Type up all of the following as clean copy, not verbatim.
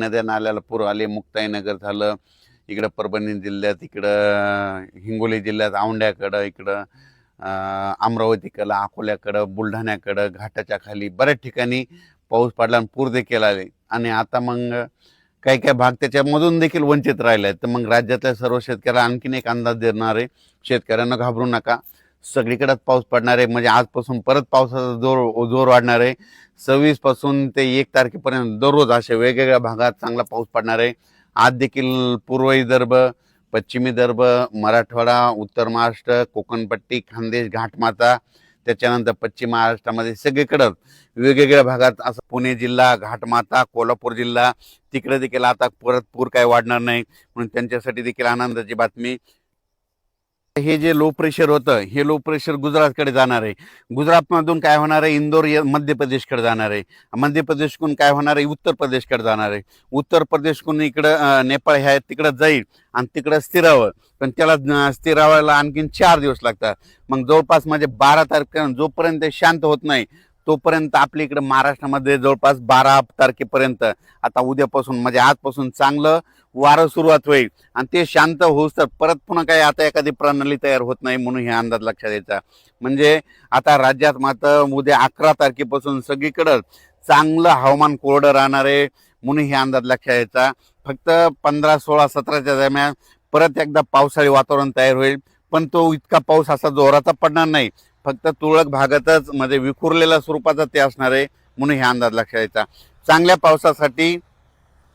नद्या नाल्याला पूर आले, मुक्ताईनगर झालं, इकडं परभणी जिल्ह्यात, इकडं हिंगोली जिल्ह्यात औंढ्याकडं, इकडं अमरावतीकडं, अकोल्याकडं, बुलढाण्याकडं, घाटाच्या खाली बऱ्याच ठिकाणी पाऊस पडला आणि पूर देखील आले. आणि आता मग काही काही भाग त्याच्यामधून देखील वंचित राहिले आहेत. तर मग राज्यातल्या सर्व शेतकऱ्यांना आणखीन एक अंदाज देणार आहे, शेतकऱ्यांना घाबरू नका, सगळीकडेच पाऊस पडणार आहे. म्हणजे आजपासून परत पावसाचा जोर वाढणार आहे. 26 पासून ते 1 तारखेपर्यंत दररोज अशा वेगवेगळ्या भागात चांगला पाऊस पडणार आहे. आज देखील पूर्व विदर्भ, पश्चिमी विदर्भ, मराठवाडा, उत्तर महाराष्ट्र, कोकणपट्टी, खानदेश, घाटमाता, त्याच्यानंतर पश्चिम महाराष्ट्रामध्ये सगळीकडं वेगवेगळ्या भागात असं पुणे जिल्हा, घाटमाता, कोल्हापूर जिल्हा तिकडे देखील आता परत पूर काय वाढणार नाही. म्हणून त्यांच्यासाठी देखील आनंदाची बातमी. हे जे लो प्रेशर होतं, हे लो प्रेशर गुजरातकडे जाणार आहे. गुजरातमधून काय होणार आहे, इंदोर मध्य प्रदेशकडे जाणार आहे. मध्य प्रदेशकडून काय होणार आहे, उत्तर प्रदेशकडे जाणार आहे. उत्तर प्रदेशकडून इकडं नेपाळ ह्या तिकडं जाईल आणि तिकडं स्थिरावं. पण त्याला स्थिरावायला आणखीन 4 दिवस लागतात. मग जवळपास म्हणजे 12 तारखेपर्यंत जोपर्यंत ते शांत होत नाही तोपर्यंत आपल्या इकडे महाराष्ट्रामध्ये जवळपास 12 तारखेपर्यंत, आता उद्यापासून म्हणजे आजपासून चांगलं वारं सुरुवात होईल. आणि ते शांत होऊस तर परत पुन्हा काही आता एखादी प्रणाली तयार होत नाही, म्हणून हे अंदाज लक्षात द्यायचा. म्हणजे आता राज्यात मात्र उद्या 11 तारखेपासून सगळीकडं चांगलं हवामान कोरडं राहणार आहे, म्हणून हे अंदाज लक्षात द्यायचा. फक्त 15, 16, 17च्या दरम्यान परत एकदा पावसाळी वातावरण तयार होईल. पण तो इतका पाऊस असा जोराचा पडणार नाही, फक्त तुरळक भागातच म्हणजे विखुरलेल्या स्वरूपाचा ते असणार आहे, म्हणून हे अंदाज लक्षात द्यायचा. चांगल्या पावसासाठी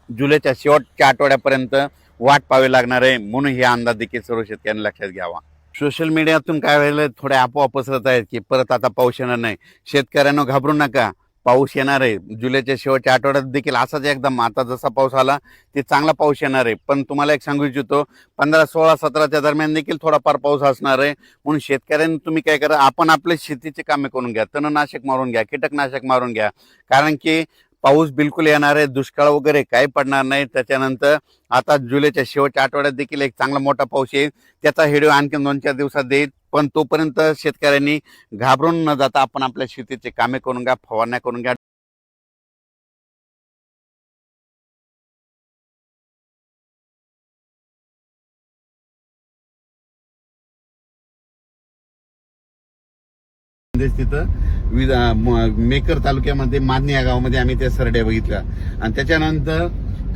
जुलैच्या शेवटच्या आठवड्यापर्यंत वाट पाहावी लागणार आहे, म्हणून हे अंदाज देखील सर्व शेतकऱ्यांनी लक्षात घ्यावा. सोशल मीडियातून काय व्हायला थोड्या अफवा पसरत आहेत की परत आता पाऊस येणार नाही. शेतकऱ्यांना घाबरू नका, पाऊस येणार आहे. जुलैच्या शेवटच्या आठवड्यात देखील असाच एकदम आता जसा पाऊस आला ते चांगला पाऊस येणार आहे. पण तुम्हाला एक सांगू इच्छितो, 15, 16, 17च्या दरम्यान देखील थोडाफार पाऊस असणार आहे. म्हणून शेतकऱ्यांनी तुम्ही काय करा, आपण आपले शेतीचे कामे करून घ्या, तणनाशक मारून घ्या, कीटकनाशक मारून घ्या. कारण की पाऊस बिलकुल येणार आहे, दुष्काळ वगैरे काही पडणार नाही. त्याच्यानंतर आता जुलैच्या शेवटच्या आठवड्यात देखील एक चांगला मोठा पाऊस येईल, त्याचा व्हिडिओ आणखी 2-4 दिवसात देईल. पण तोपर्यंत शेतकऱ्यांनी घाबरून न जाता आपण आपल्या शेतीचे कामे करून घ्या, फवारण्या करून घ्या. तिथं मेकर तालुक्यामध्ये मादणी या गावामध्ये आम्ही त्या सरड्या बघितल्या. आणि त्याच्यानंतर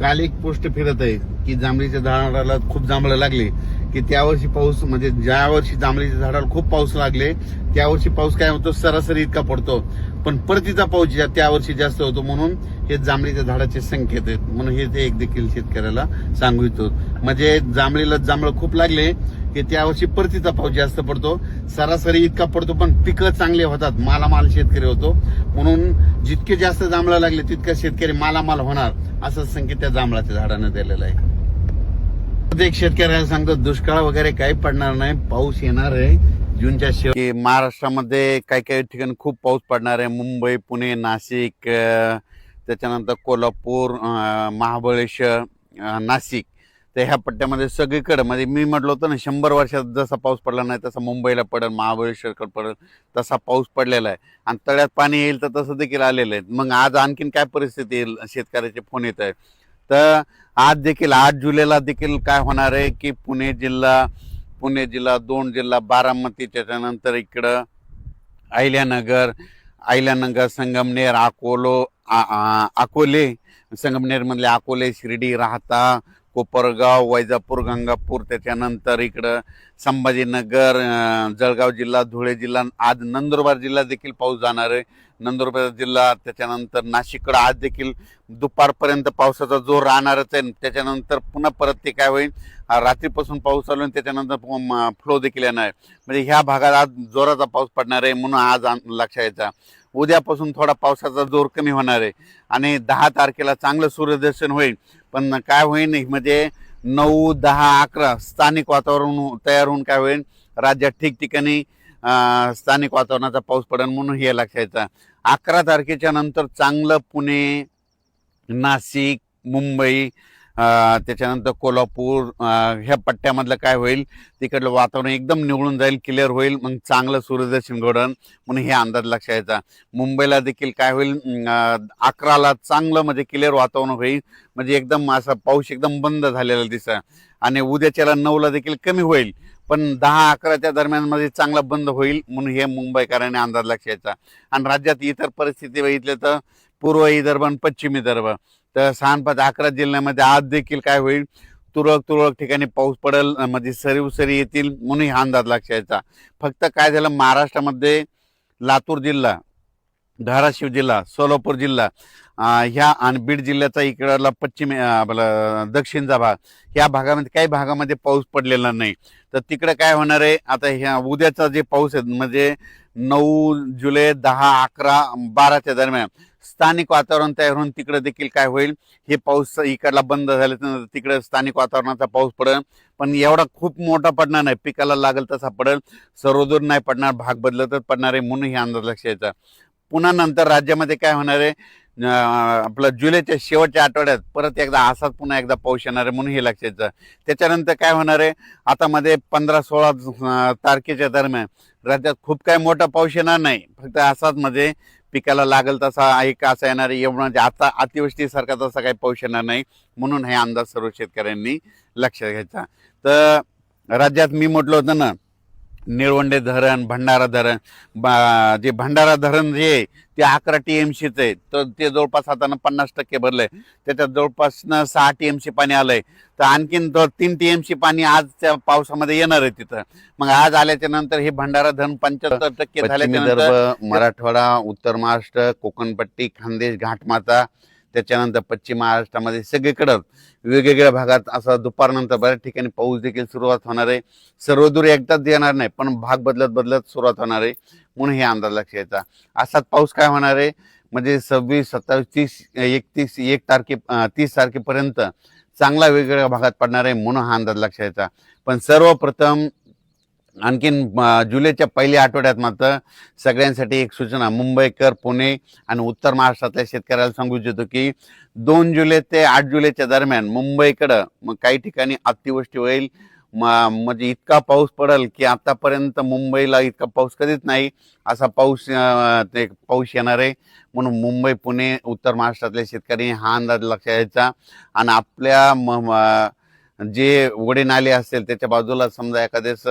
काल एक पोस्ट फिरत आहे की जांभळीच्या झाडाला खूप जांभळं लागले, की त्यावर्षी पाऊस म्हणजे ज्या वर्षी जांभळीच्या झाडाला खूप पाऊस लागले त्या वर्षी पाऊस काय होतो, सरासरी इतका पडतो, पण परतीचा पाऊस त्या वर्षी जास्त होतो. म्हणून हे जांभळीच्या झाडाचे संकेत आहेत. म्हणून हे ते एक देखील शेतकऱ्याला सांगू इच्छितो. म्हणजे जांभळीला जांभळं खूप लागले की त्यावर्षी परतीचा पाऊस जास्त पडतो, सरासरी इतका पडतो, पण पिकं चांगले होतात, मालामाल शेतकरी होतो. म्हणून जितके जास्त जांभळं लागले तितका शेतकरी मालामाल होणार, असं संकेत त्या जांभळाच्या झाडानं दिलेला आहे. एक शेतकऱ्याला सांगतो, दुष्काळ वगैरे काही पडणार नाही, पाऊस येणार आहे जूनच्या शेवटी. महाराष्ट्रामध्ये काही काही ठिकाणी खूप पाऊस पडणार आहे. मुंबई, पुणे, नाशिक, त्याच्यानंतर कोल्हापूर, महाबळेश्वर, नाशिक, तर ह्या पट्ट्यामध्ये सगळीकडे म्हणजे मी म्हटलं होतं ना, 100 वर्षात जसा पाऊस पडला नाही तसा मुंबईला पडेल, महाबळेश्वरकडे पडेल, तसा पाऊस पडलेला आहे. आणि तळ्यात पाणी येईल तर तसं देखील आलेलं आहे. मग आज आणखीन काय परिस्थिती येईल, शेतकऱ्याचे फोन येत आहेत. तर आज देखील 8 जुलैला देखील काय होणार आहे की पुणे जिल्हा, 2 जिल्हा, बारामती, त्याच्यानंतर इकडं अहिल्यानगर, संगमनेर, अकोले, संगमनेरमधले अकोले, शिर्डी, राहता, कोपरगाव, वैजापूर, गंगापूर, त्याच्यानंतर इकडं संभाजीनगर, जळगाव जिल्हा, धुळे जिल्हा, आज नंदुरबार जिल्हा देखील पाऊस जाणार आहे. नंदुरबार जिल्हा, त्याच्यानंतर नाशिककडं आज देखील दुपारपर्यंत पावसाचा जोर राहणारच आहे. त्याच्यानंतर पुन्हा परत ते काय होईल, रात्रीपासून पाऊस चालू आहे, त्याच्यानंतर फ्लो देखील येणार आहे. म्हणजे ह्या भागात आज जोराचा पाऊस पडणार आहे, म्हणून आज लक्षात यायचा. उद्यापासून थोडा पावसाचा जोर कमी होणार आहे आणि 10 तारखेला चांगलं सूर्यदर्शन होईल. पण काय होईल म्हणजे 9, 10, 11 स्थानिक वातावरण तयार होऊन काय होईल, राज्यात ठिकठिकाणी स्थानिक वातावरणाचा पाऊस पडेल, म्हणून हे लक्षात यायचं. 11 तारखेच्या नंतर चांगलं पुणे, नाशिक, मुंबई, त्याच्यानंतर कोल्हापूर ह्या पट्ट्यामधलं काय होईल, तिकडलं वातावरण एकदम निवळून जाईल, क्लिअर होईल, मग चांगलं सूर्यदर्शन घडण म्हणून हे अंदाज लक्षात यायचा. मुंबईला देखील काय होईल, 11ला चांगलं म्हणजे क्लिअर वातावरण होईल, म्हणजे एकदम असा पाऊस एकदम बंद झालेला दिसा, आणि उद्याच्याला 9ला देखील कमी होईल, पण 10-11च्या दरम्यान मध्ये चांगला बंद होईल म्हणून हे मुंबईकरांनी अंदाज लक्षात. आणि राज्यात इतर परिस्थिती बघितली तर पूर्व विदर्भ आणि पश्चिम विदर्भ, तर 6-5-11 जिल्ह्यामध्ये आज देखील काय होईल, तुरळक ठिकाणी पाऊस पडेल, म्हणजे सरी येतील म्हणून हा अंदाज लक्षात. फक्त काय झालं, महाराष्ट्रामध्ये लातूर जिल्हा, धाराशिव जिल्हा, सोलापूर जिल्हा ह्या आणि बीड जिल्ह्याचा इकडला पश्चिम आपला दक्षिणचा भाग, ह्या भागामध्ये काही भागामध्ये पाऊस पडलेला नाही. तर तिकडे काय होणार आहे, आता ह्या उद्याचा जे पाऊस आहे म्हणजे 9 जुलै, 10, 11, 12च्या दरम्यान स्थानिक वातावरण तयार होऊन तिकडे देखील काय होईल, हे पाऊस इकडला बंद झाल्यानंतर तिकडे स्थानिक वातावरणाचा पाऊस पडेल, पण एवढा खूप मोठा पडणार नाही, पिकाला लागेल तसा पडेल, सर्वदूर नाही पडणार, भाग बदलतच पडणार आहे म्हणून हे अंदाज लक्षात. पुन्हा नंतर राज्यामध्ये काय होणार आहे, आपलं जुलैच्या शेवटच्या आठवड्यात परत एकदा असाच पुन्हा एकदा पाऊस येणार आहे म्हणून हे लक्षात. त्याच्यानंतर काय होणार आहे, आता मध्ये 15-16 तारखेच्या दरम्यान राज्यात खूप काय मोठा पाऊस येणार नाही, फक्त असाच म्हणजे पिकाला लागेल तसा एक असा येणार आहे, एवढं म्हणजे आता अतिवृष्टीसारखा तसा काही पाऊस येणार नाही म्हणून हे अंदाज सर्व शेतकऱ्यांनी लक्षात घ्यायचा. तर राज्यात मी म्हटलं होतं ना, निळवंडे धरण, भंडारा धरण, जे भंडारा धरण जे आहे ते 11 TMCच आहे, तर ते जवळपास आता 50% भरलंय, त्याच्यात जवळपास 6 TMC पाणी आलंय, तर आणखीन 3 TMC पाणी आज त्या पावसामध्ये येणार आहे तिथं. मग आज आल्याच्या नंतर हे भंडारा धरण 75% झाल्याच्यानंतर मराठवाडा, उत्तर महाराष्ट्र, कोकणपट्टी, खानदेश, घाटमाता, त्याच्यानंतर पश्चिम महाराष्ट्रामध्ये सगळीकडं वेगवेगळ्या भागात असा दुपारनंतर बऱ्याच ठिकाणी पाऊस देखील सुरुवात होणार आहे. सर्वदूर एकदाच येणार नाही, पण भाग बदलत सुरुवात होणार आहे म्हणून हे अंदाज लक्षात यायचा. असाच पाऊस काय होणार आहे, म्हणजे 26, 27, 30, 31, 30 तारखेपर्यंत चांगला वेगवेगळ्या भागात पडणार आहे म्हणून हा अंदाज लक्षात यायचा. पण सर्वप्रथम आणखीन जुलैच्या पहिल्या आठवड्यात मात्र सगळ्यांसाठी एक सूचना, मुंबईकर, पुणे आणि उत्तर महाराष्ट्रातल्या शेतकऱ्याला सांगू इच्छितो की 2 जुलै ते 8 जुलैच्या दरम्यान मुंबईकडं मग काही ठिकाणी अतिवृष्टी होईल, म्हणजे इतका पाऊस पडेल की आतापर्यंत मुंबईला इतका पाऊस कधीच नाही, असा पाऊस येणार आहे म्हणून मुंबई, पुणे, उत्तर महाराष्ट्रातल्या शेतकरी हा अंदाज लक्षात घ्यायचा. आणि आपल्या जे ओढे नाले असतील त्याच्या बाजूला समजा एखाद्याच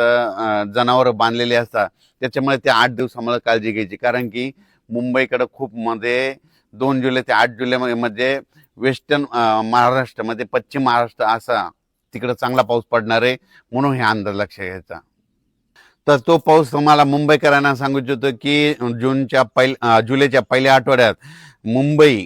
जनावर बांधलेले असतात, त्याच्यामुळे ते 8 दिवसामुळे काळजी घ्यायची, कारण की मुंबईकडे खूप मध्ये 2 जुलै ते 8 जुलै मध्ये वेस्टर्न महाराष्ट्रामध्ये पश्चिम महाराष्ट्र असा तिकडे चांगला पाऊस पडणार आहे म्हणून हे अंदाज लक्षात घ्यायचा. तर तो पाऊस तुम्हाला मुंबईकरांना सांगू इच्छितो की जुलैच्या पहिल्या आठवड्यात मुंबई